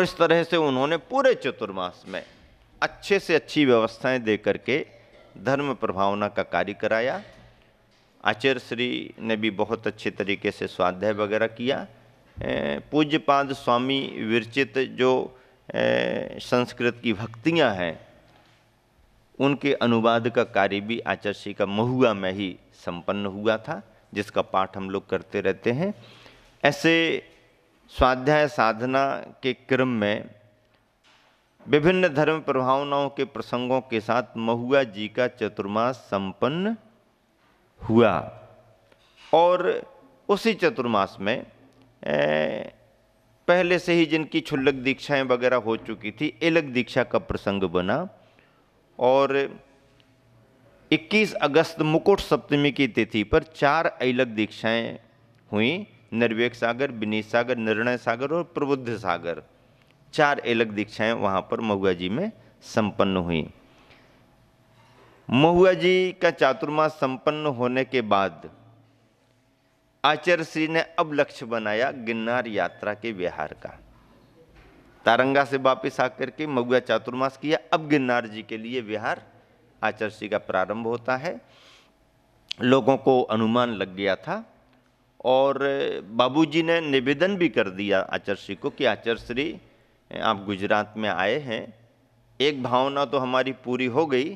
और इस तरह से उन्होंने पूरे चतुर्मास में अच्छे से अच्छी व्यवस्थाएं दे करके धर्म प्रभावना का कार्य कराया। आचार्य श्री ने भी बहुत अच्छे तरीके से स्वाध्याय वगैरह किया। पूज्यपाद स्वामी विरचित जो संस्कृत की भक्तियां हैं उनके अनुवाद का कार्य भी आचार्य श्री का महुआ में ही संपन्न हुआ था, जिसका पाठ हम लोग करते रहते हैं। ऐसे स्वाध्याय साधना के क्रम में विभिन्न धर्म प्रभावनाओं के प्रसंगों के साथ महुआ जी का चतुर्मास संपन्न हुआ। और उसी चतुर्मास में पहले से ही जिनकी क्षुल्लक दीक्षाएं वगैरह हो चुकी थी, एलक दीक्षा का प्रसंग बना। और 21 अगस्त मुकुट सप्तमी की तिथि पर 4 ऐलक दीक्षाएं हुई। निर्वेक सागर, विनीत सागर, निर्णय सागर और प्रबुद्ध सागर, 4 ऐलक दीक्षाएं वहां पर महुआ जी में संपन्न हुई। महुआ जी का चातुर्मास संपन्न होने के बाद आचार्य श्री ने अब लक्ष्य बनाया गिरनार यात्रा के विहार का। तारंगा से वापिस आकर के महुआ चातुर्मास किया, अब गिरनार जी के लिए विहार आचार्य श्री का प्रारंभ होता है। लोगों को अनुमान लग गया था और बाबूजी ने निवेदन भी कर दिया आचार्य श्री को कि आचार्य श्री आप गुजरात में आए हैं, एक भावना तो हमारी पूरी हो गई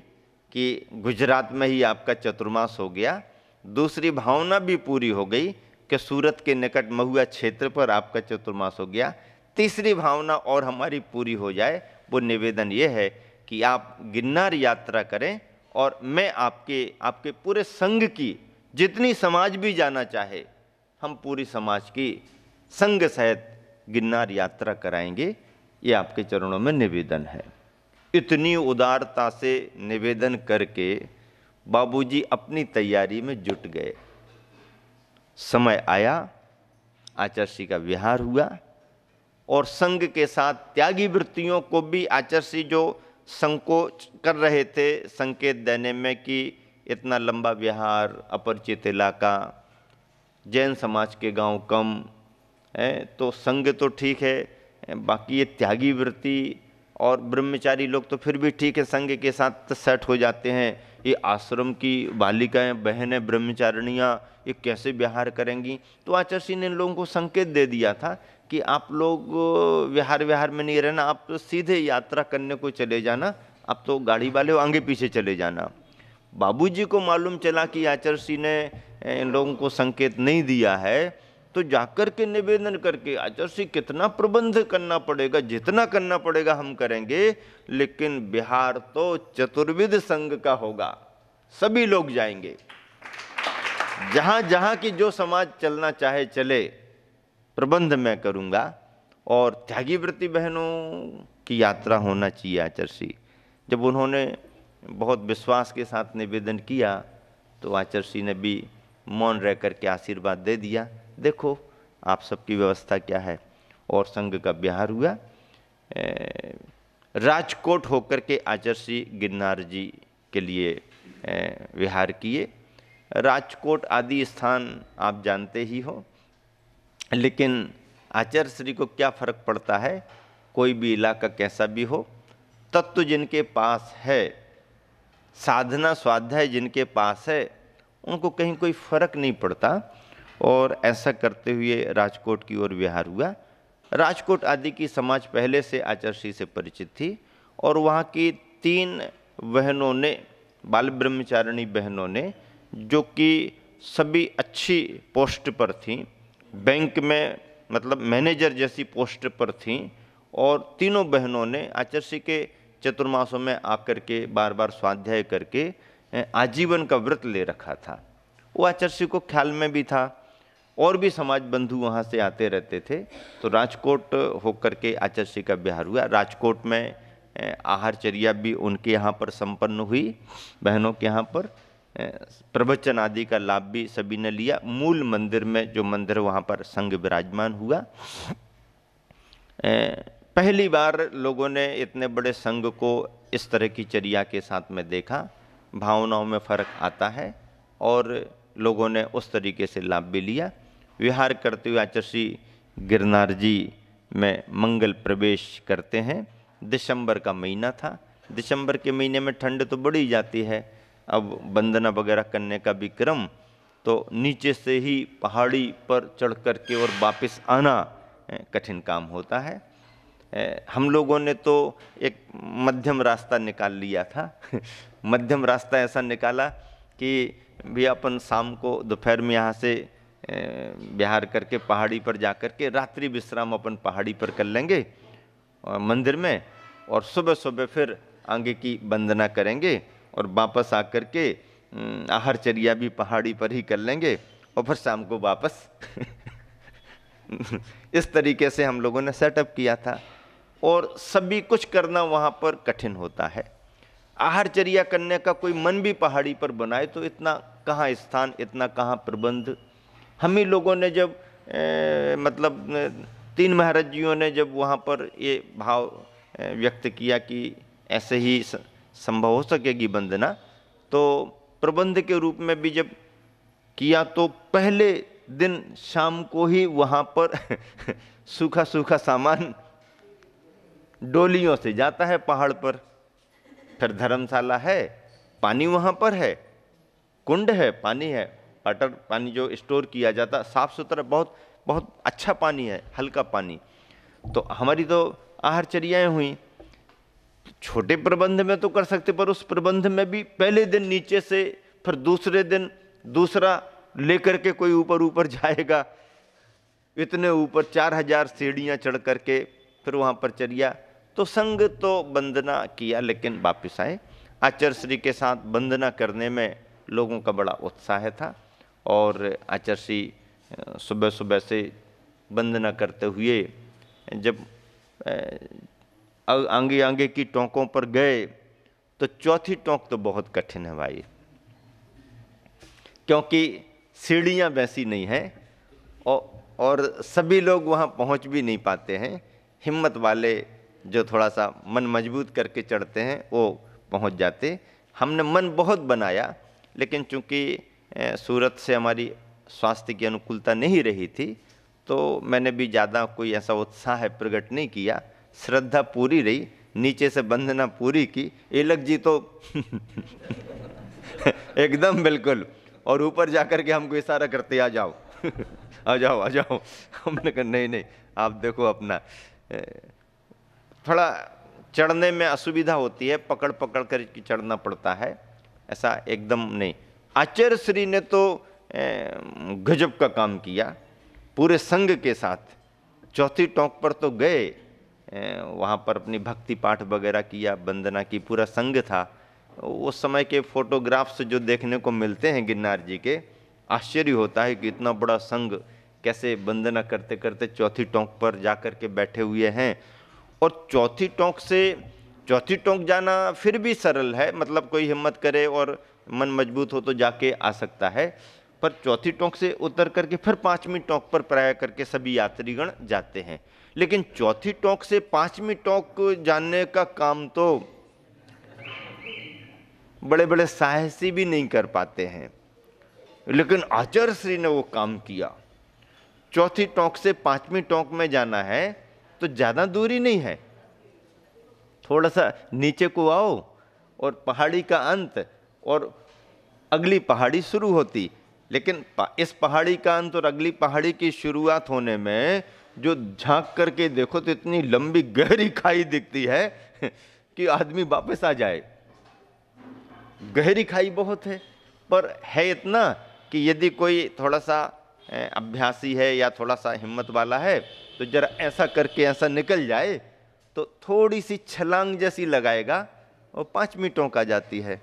कि गुजरात में ही आपका चतुर्मास हो गया, दूसरी भावना भी पूरी हो गई कि सूरत के निकट महुआ क्षेत्र पर आपका चतुर्मास हो गया, तीसरी भावना और हमारी पूरी हो जाए, वो निवेदन ये है कि आप गिरनार यात्रा करें और मैं आपके पूरे संघ की जितनी समाज भी जाना चाहे हम पूरी समाज की संघ सहित गिरनार यात्रा कराएंगे, ये आपके चरणों में निवेदन है। इतनी उदारता से निवेदन करके बाबूजी अपनी तैयारी में जुट गए। समय आया, आचार्य श्री का विहार हुआ और संघ के साथ त्यागी वृत्तियों को भी आचार्य श्री जो संकोच कर रहे थे संकेत देने में कि इतना लंबा विहार, अपरिचित इलाका, जैन समाज के गांव कम है, तो संघ तो ठीक है, बाकी ये त्यागी वृत्ति और ब्रह्मचारी लोग तो फिर भी ठीक है, संघ के साथ सेट हो जाते हैं, ये आश्रम की बालिकाएं, बहनें, ब्रह्मचारिणियाँ ये कैसे विहार करेंगी। तो आचार्य श्री ने इन लोगों को संकेत दे दिया था कि आप लोग विहार में नहीं रहना, आप तो सीधे यात्रा करने को चले जाना, आप तो गाड़ी वाले हो, आगे पीछे चले जाना। बाबूजी को मालूम चला कि आचार्य श्री ने इन लोगों को संकेत नहीं दिया है, तो जाकर के निवेदन करके आचार्य श्री कितना प्रबंध करना पड़ेगा, जितना करना पड़ेगा हम करेंगे, लेकिन बिहार तो चतुर्विध संघ का होगा, सभी लोग जाएंगे, जहां जहां की जो समाज चलना चाहे चले, प्रबंध मैं करूंगा और त्यागी वृत्ति बहनों की यात्रा होना चाहिए। आचार्य श्री जब उन्होंने बहुत विश्वास के साथ निवेदन किया तो आचार्य श्री ने भी मौन रह करके आशीर्वाद दे दिया, देखो आप सबकी व्यवस्था क्या है। और संघ का विहार हुआ। राजकोट होकर के आचार्य श्री गिरनार जी के लिए विहार किए। राजकोट आदि स्थान आप जानते ही हो, लेकिन आचार्य श्री को क्या फर्क पड़ता है, कोई भी इलाका कैसा भी हो, तत्व जिनके पास है, साधना स्वाध्याय जिनके पास है, उनको कहीं कोई फर्क नहीं पड़ता। और ऐसा करते हुए राजकोट की ओर विहार हुआ। राजकोट आदि की समाज पहले से आचार्य श्री से परिचित थी और वहाँ की 3 बहनों ने, बाल ब्रह्मचारिणी बहनों ने, जो कि सभी अच्छी पोस्ट पर थीं, बैंक में मतलब मैनेजर जैसी पोस्ट पर थीं, और तीनों बहनों ने आचार्य श्री के चतुर्मासों में आकर के बार बार स्वाध्याय करके आजीवन का व्रत ले रखा था। वो आचार्य श्री को ख्याल में भी था और भी समाज बंधु वहाँ से आते रहते थे। तो राजकोट होकर के आचार्य श्री का विहार हुआ। राजकोट में आहारचर्या भी उनके यहाँ पर संपन्न हुई, बहनों के यहाँ पर प्रवचन आदि का लाभ भी सभी ने लिया। मूल मंदिर में जो मंदिर वहाँ पर संघ विराजमान हुआ। पहली बार लोगों ने इतने बड़े संघ को इस तरह की चर्या के साथ में देखा। भावनाओं में फर्क आता है और लोगों ने उस तरीके से लाभ भी लिया। विहार करते हुए आचार्य श्री गिरनार जी में मंगल प्रवेश करते हैं। दिसंबर का महीना था। दिसंबर के महीने में ठंड तो बढ़ी जाती है। अब वंदना वगैरह करने का भी क्रम, तो नीचे से ही पहाड़ी पर चढ़ कर के और वापस आना कठिन काम होता है। हम लोगों ने तो एक मध्यम रास्ता निकाल लिया था। मध्यम रास्ता ऐसा निकाला कि भी अपन शाम को दोपहर में यहाँ से विहार करके पहाड़ी पर जा कर के रात्रि विश्राम अपन पहाड़ी पर कर लेंगे मंदिर में, और सुबह सुबह फिर आगे की वंदना करेंगे और वापस आकर के आहारचर्या भी पहाड़ी पर ही कर लेंगे और फिर शाम को वापस। इस तरीके से हम लोगों ने सेटअप किया था। और सभी कुछ करना वहाँ पर कठिन होता है। आहारचर्या करने का कोई मन भी पहाड़ी पर बनाए तो इतना कहाँ स्थान, इतना कहाँ प्रबंध। हम ही लोगों ने जब मतलब 3 महाराज जियों ने जब वहाँ पर ये भाव व्यक्त किया कि ऐसे ही संभव हो सकेगी वंदना, तो प्रबंध के रूप में भी जब किया तो पहले दिन शाम को ही वहाँ पर सूखा सूखा सामान डोलियों से जाता है पहाड़ पर। फिर धर्मशाला है, पानी वहाँ पर है, कुंड है, पानी है, वाटर पानी जो स्टोर किया जाता, साफ सुथरा, बहुत बहुत अच्छा पानी है, हल्का पानी। तो हमारी तो आहारचर्याएँ हुई। छोटे प्रबंध में तो कर सकते, पर उस प्रबंध में भी पहले दिन नीचे से, फिर दूसरे दिन दूसरा लेकर के कोई ऊपर ऊपर जाएगा, इतने ऊपर 4000 सीढ़ियाँ चढ़ करके फिर वहाँ पर चढ़िया। तो संग तो वंदना किया, लेकिन वापिस आए। आचार्य श्री के साथ वंदना करने में लोगों का बड़ा उत्साह था। और आचार्य श्री सुबह सुबह से वंदना करते हुए जब आगे आगे की टोंकों पर गए तो चौथी टोंक तो बहुत कठिन है भाई, क्योंकि सीढ़ियाँ वैसी नहीं हैं और सभी लोग वहाँ पहुँच भी नहीं पाते हैं। हिम्मत वाले जो थोड़ा सा मन मजबूत करके चढ़ते हैं वो पहुँच जाते। हमने मन बहुत बनाया, लेकिन चूँकि सूरत से हमारी स्वास्थ्य की अनुकूलता नहीं रही थी, तो मैंने भी ज़्यादा कोई ऐसा उत्साह प्रकट नहीं किया। श्रद्धा पूरी रही, नीचे से वंदना पूरी की। एलक जी तो एकदम बिल्कुल, और ऊपर जाकर के हमको इशारा करते, आ जाओ आ जाओ आ जाओ। हमने कहा नहीं नहीं, आप देखो अपना। थोड़ा चढ़ने में असुविधा होती है, पकड़ पकड़ कर चढ़ना पड़ता है, ऐसा एकदम नहीं। आचार्य श्री ने तो गजब का काम किया पूरे संघ के साथ। चौथी टोंक पर तो गए, वहाँ पर अपनी भक्ति पाठ वगैरह किया, वंदना की, पूरा संघ था। उस समय के फोटोग्राफ्स जो देखने को मिलते हैं गिरनार जी के, आश्चर्य होता है कि इतना बड़ा संघ कैसे वंदना करते करते चौथी टोंक पर जाकर के बैठे हुए हैं। और चौथी टोंक जाना फिर भी सरल है, मतलब कोई हिम्मत करे और मन मजबूत हो तो जाके आ सकता है। पर चौथी टोंक से उतर करके फिर 5वीं टोंक पर प्राय करके सभी यात्रीगण जाते हैं। लेकिन चौथी टोंक से 5वीं टोंक जाने का काम तो बड़े बड़े साहसी भी नहीं कर पाते हैं, लेकिन आचार्य श्री ने वो काम किया। चौथी टोंक से 5वीं टोंक में जाना है तो ज़्यादा दूरी नहीं है, थोड़ा सा नीचे को आओ और पहाड़ी का अंत और अगली पहाड़ी शुरू होती। लेकिन इस पहाड़ी का अंत और अगली पहाड़ी की शुरुआत होने में जो झांक करके देखो तो इतनी लंबी गहरी खाई दिखती है कि आदमी वापस आ जाए। गहरी खाई बहुत है, पर है इतना कि यदि कोई थोड़ा सा अभ्यासी है या थोड़ा सा हिम्मत वाला है तो जरा ऐसा करके ऐसा निकल जाए तो थोड़ी सी छलांग जैसी लगाएगा और 5वीं टोंक आ जाती है।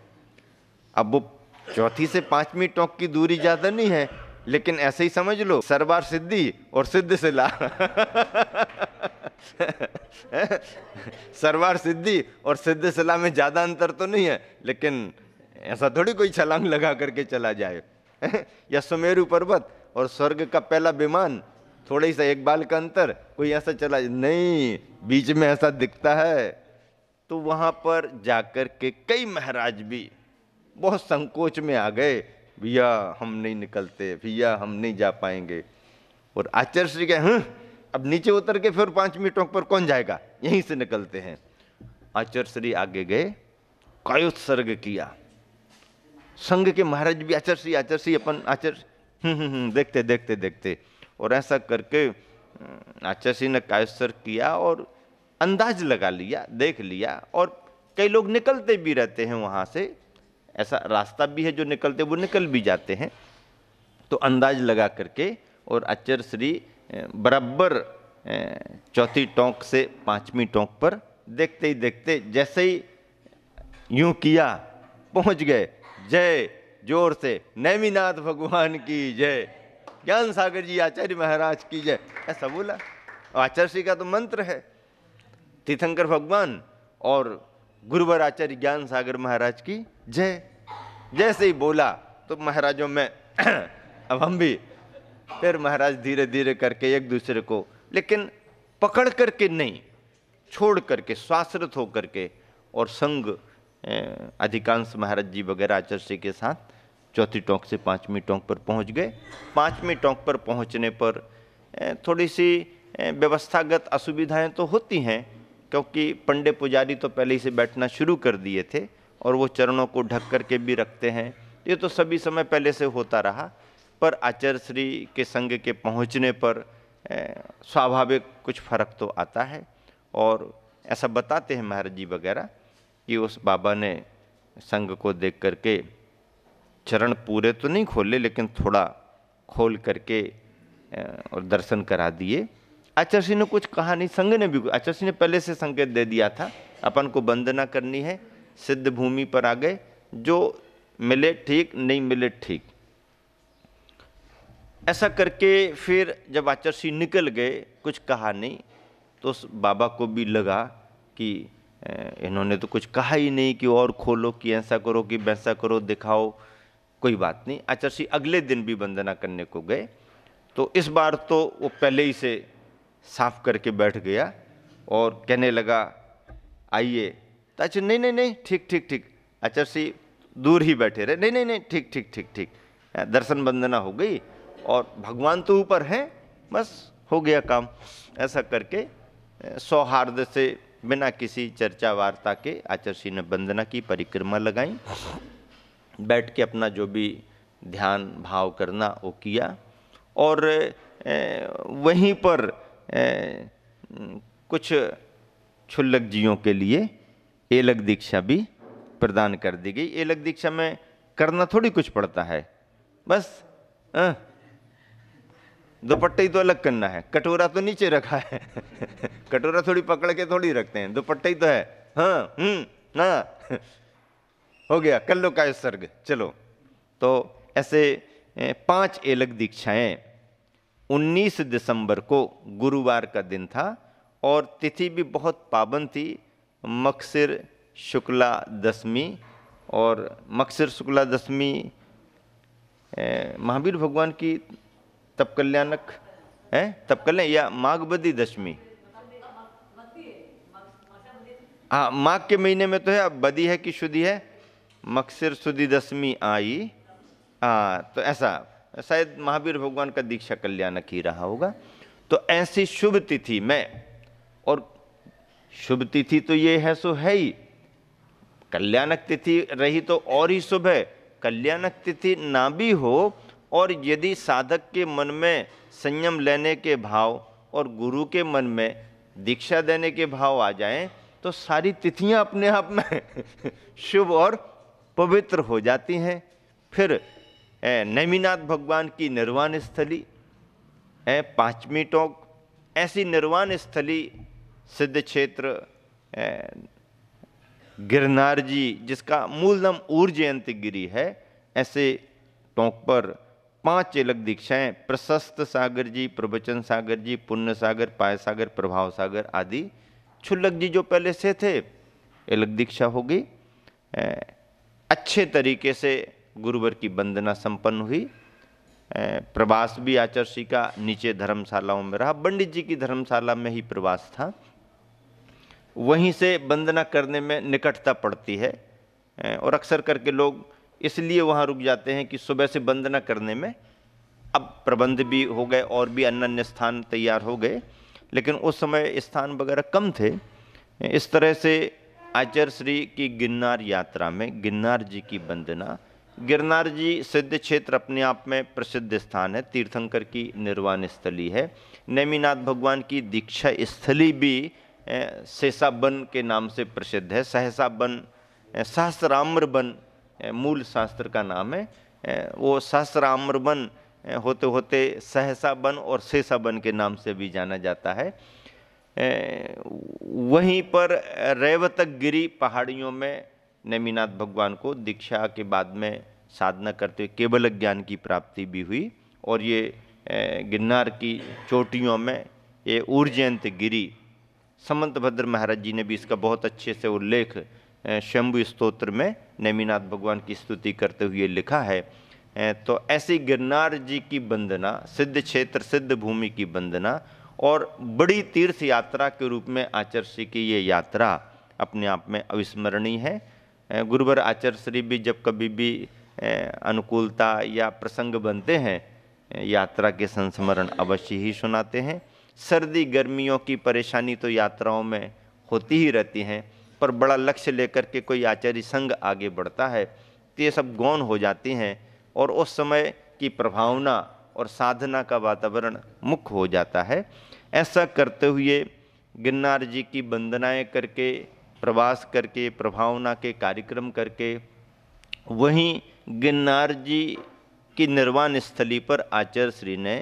अब वो चौथी से 5वीं टोंक की दूरी ज़्यादा नहीं है, लेकिन ऐसे ही समझ लो सरवार सिद्धि और सिद्ध सिला। सरवार सिद्धि और सिद्ध सिला में ज़्यादा अंतर तो नहीं है, लेकिन ऐसा थोड़ी कोई छलांग लगा करके चला जाए। या सुमेरु पर्वत और स्वर्ग का पहला विमान, थोड़ा ही सा एक बाल का अंतर, कोई ऐसा चला नहीं, बीच में ऐसा दिखता है। तो वहाँ पर जाकर के कई महाराज भी बहुत संकोच में आ गए, भैया हम नहीं निकलते, भैया हम नहीं जा पाएंगे। और आचार्य श्री कहे अब नीचे उतर के फिर 5वीं टोंक पर कौन जाएगा, यहीं से निकलते हैं। आचार्य श्री आगे गए, कायोत्सर्ग किया। संघ के महाराज भी आचार्य श्री अपन आचार्य देखते देखते देखते, और ऐसा करके आचार्य श्री ने कायोत्सर्ग किया और अंदाज लगा लिया, देख लिया। और कई लोग निकलते भी रहते हैं वहां से, ऐसा रास्ता भी है जो निकलते वो निकल भी जाते हैं। तो अंदाज लगा करके और आचार्य श्री बराबर चौथी टोंक से 5वीं टोंक पर देखते ही देखते जैसे ही यूं किया पहुंच गए। जय जोर से नेमिनाथ भगवान की जय, ज्ञान सागर जी आचार्य महाराज की जय, ऐसा बोला। आचार्य श्री का तो मंत्र है, तीर्थंकर भगवान और गुरुवर आचार्य ज्ञान सागर महाराज की जय। जैसे ही बोला तो महाराजों में अब हम भी, फिर महाराज धीरे धीरे करके एक दूसरे को, लेकिन पकड़ करके नहीं, छोड़ करके, स्वाश्रत होकर के, और संग अधिकांश महाराज जी वगैरह आचार्य श्री के साथ चौथी टोंक से 5वीं टोंक पर पहुंच गए। 5वीं टोंक पर पहुंचने पर थोड़ी सी व्यवस्थागत असुविधाएं तो होती हैं, क्योंकि पंडित पुजारी तो पहले ही से बैठना शुरू कर दिए थे और वो चरणों को ढक करके भी रखते हैं। ये तो सभी समय पहले से होता रहा, पर आचार्य श्री के संग के पहुंचने पर स्वाभाविक कुछ फर्क तो आता है। और ऐसा बताते हैं महाराज जी वगैरह कि उस बाबा ने संग को देख करके चरण पूरे तो नहीं खोले, लेकिन थोड़ा खोल करके और दर्शन करा दिए। आचार्य श्री ने कुछ कहा नहीं, संग ने भी, आचार्य श्री ने पहले से संकेत दे दिया था अपन को वंदना करनी है, सिद्ध भूमि पर आ गए, जो मिले ठीक, नहीं मिले ठीक। ऐसा करके फिर जब आचार्य श्री निकल गए, कुछ कहा नहीं, तो उस बाबा को भी लगा कि इन्होंने तो कुछ कहा ही नहीं कि और खोलो, कि ऐसा करो, कि वैसा करो, दिखाओ, कोई बात नहीं। आचार्य श्री अगले दिन भी वंदना करने को गए, तो इस बार तो वो पहले ही से साफ करके बैठ गया और कहने लगा आइए। तो आचार्य नहीं नहीं नहीं, ठीक ठीक ठीक। आचार्य श्री दूर ही बैठे रहे, नहीं नहीं नहीं, ठीक ठीक ठीक ठीक। दर्शन वंदना हो गई और भगवान तो ऊपर हैं, बस हो गया काम। ऐसा करके सौहार्द से, बिना किसी चर्चा वार्ता के आचार्य श्री ने वंदना की, परिक्रमा लगाई, बैठ के अपना जो भी ध्यान भाव करना वो किया। और वहीं पर कुछ क्षुल्लक जीवों के लिए एलक दीक्षा भी प्रदान कर दी गई। एलक दीक्षा में करना थोड़ी कुछ पड़ता है, बस दुपट्टे ही तो अलग करना है, कटोरा तो नीचे रखा है कटोरा थोड़ी पकड़ के थोड़ी रखते हैं, दुपट्टे ही तो है। हाँ हाँ हो गया, कर लो कायोत्सर्ग, चलो। तो ऐसे 5 एलक दीक्षाएं 19 दिसंबर को गुरुवार का दिन था और तिथि भी बहुत पावन थी, मक्सिर शुक्ला दशमी। और मक्सिर शुक्ला दशमी महावीर भगवान की तप कल्याणक है, तप कल्याण या माघ बदी दशमी, हाँ माघ के महीने में तो है, अब बदी है कि शुद्धि है, मक्सिर शुद्धि दशमी आई, हाँ तो ऐसा शायद महावीर भगवान का दीक्षा कल्याणक ही रहा होगा। तो ऐसी शुभ तिथि में, और शुभ तिथि तो ये है सो है ही, कल्याणक तिथि रही तो और ही शुभ है। कल्याणक तिथि ना भी हो और यदि साधक के मन में संयम लेने के भाव और गुरु के मन में दीक्षा देने के भाव आ जाएं, तो सारी तिथियां अपने आप में शुभ और पवित्र हो जाती हैं। फिर नेमिनाथ भगवान की निर्वाण स्थली 5वीं टोंक, ऐसी निर्वाण स्थली सिद्ध क्षेत्र गिरनार जी, जिसका मूल नाम ऊर्जयंती गिरी है, ऐसे टोंक पर 5 एलक दीक्षाएं, प्रशस्त सागर जी, प्रवचन सागर जी, पुण्य सागर, पाय सागर, प्रभाव सागर आदि क्षुल्लक जी जो पहले से थे, एलक दीक्षा हो गई। अच्छे तरीके से गुरुवर की वंदना संपन्न हुई। प्रवास भी आचार्य श्री का नीचे धर्मशालाओं में रहा, पंडित जी की धर्मशाला में ही प्रवास था, वहीं से वंदना करने में निकटता पड़ती है और अक्सर करके लोग इसलिए वहाँ रुक जाते हैं कि सुबह से वंदना करने में अब प्रबंध भी हो गए और भी अन्य अन्य स्थान तैयार हो गए, लेकिन उस समय स्थान वगैरह कम थे। इस तरह से आचार्य श्री की गिरनार यात्रा में गिरनार जी की वंदना, गिरनार जी सिद्ध क्षेत्र अपने आप में प्रसिद्ध स्थान है, तीर्थंकर की निर्वाण स्थली है। नेमिनाथ भगवान की दीक्षा स्थली भी सहसा वन के नाम से प्रसिद्ध है। सहसा वन, सहस्राम्र वन मूल शास्त्र का नाम है। वो सहस्राम्र वन होते होते सहसा वन और शेषा वन के नाम से भी जाना जाता है। वहीं पर रेवतगिरी पहाड़ियों में नेमिनाथ भगवान को दीक्षा के बाद में साधना करते हुए केवल ज्ञान की प्राप्ति भी हुई। और ये गिरनार की चोटियों में ये उर्जयंत गिरी, समंतभद्र महाराज जी ने भी इसका बहुत अच्छे से उल्लेख शंभु स्तोत्र में नेमिनाथ भगवान की स्तुति करते हुए लिखा है। तो ऐसी गिरनार जी की वंदना, सिद्ध क्षेत्र सिद्ध भूमि की वंदना और बड़ी तीर्थ यात्रा के रूप में आचार्य श्री की ये यात्रा अपने आप में अविस्मरणीय है। गुरुवर आचार्य श्री भी जब कभी भी अनुकूलता या प्रसंग बनते हैं, यात्रा के संस्मरण अवश्य ही सुनाते हैं। सर्दी गर्मियों की परेशानी तो यात्राओं में होती ही रहती हैं, पर बड़ा लक्ष्य लेकर के कोई आचार्य संघ आगे बढ़ता है तो ये सब गौण हो जाती हैं और उस समय की प्रभावना और साधना का वातावरण मुख्य हो जाता है। ऐसा करते हुए गिरनार जी की वंदनाएं करके, प्रवास करके, प्रभावना के कार्यक्रम करके, वहीं गिरनार जी की निर्वाण स्थली पर आचार्य श्री ने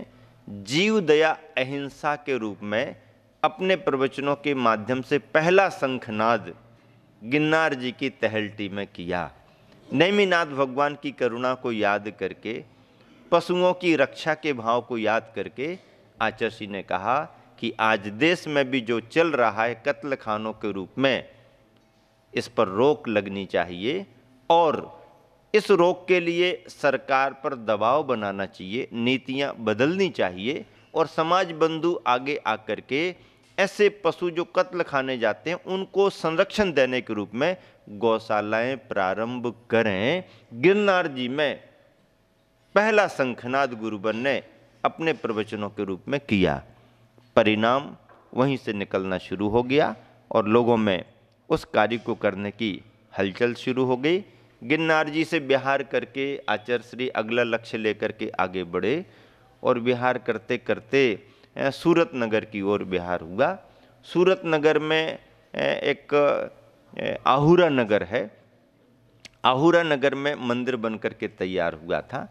जीव दया अहिंसा के रूप में अपने प्रवचनों के माध्यम से पहला शंखनाद गिरनार जी की तहलटी में किया। नेमिनाथ भगवान की करुणा को याद करके, पशुओं की रक्षा के भाव को याद करके आचार्य श्री ने कहा कि आज देश में भी जो चल रहा है कत्ल खानों के रूप में, इस पर रोक लगनी चाहिए और इस रोक के लिए सरकार पर दबाव बनाना चाहिए, नीतियां बदलनी चाहिए और समाज बंधु आगे आकर के ऐसे पशु जो कत्ल खाने जाते हैं उनको संरक्षण देने के रूप में गौशालाएं प्रारंभ करें। गिरनार जी में पहला शंखनाद गुरुवर ने अपने प्रवचनों के रूप में किया। परिणाम वहीं से निकलना शुरू हो गया और लोगों में उस कार्य को करने की हलचल शुरू हो गई। गिरनार जी से विहार करके आचार्य श्री अगला लक्ष्य लेकर के आगे बढ़े और विहार करते करते सूरत नगर की ओर विहार हुआ। सूरत नगर में एक आहुरा नगर है। आहुरा नगर में मंदिर बनकर के तैयार हुआ था।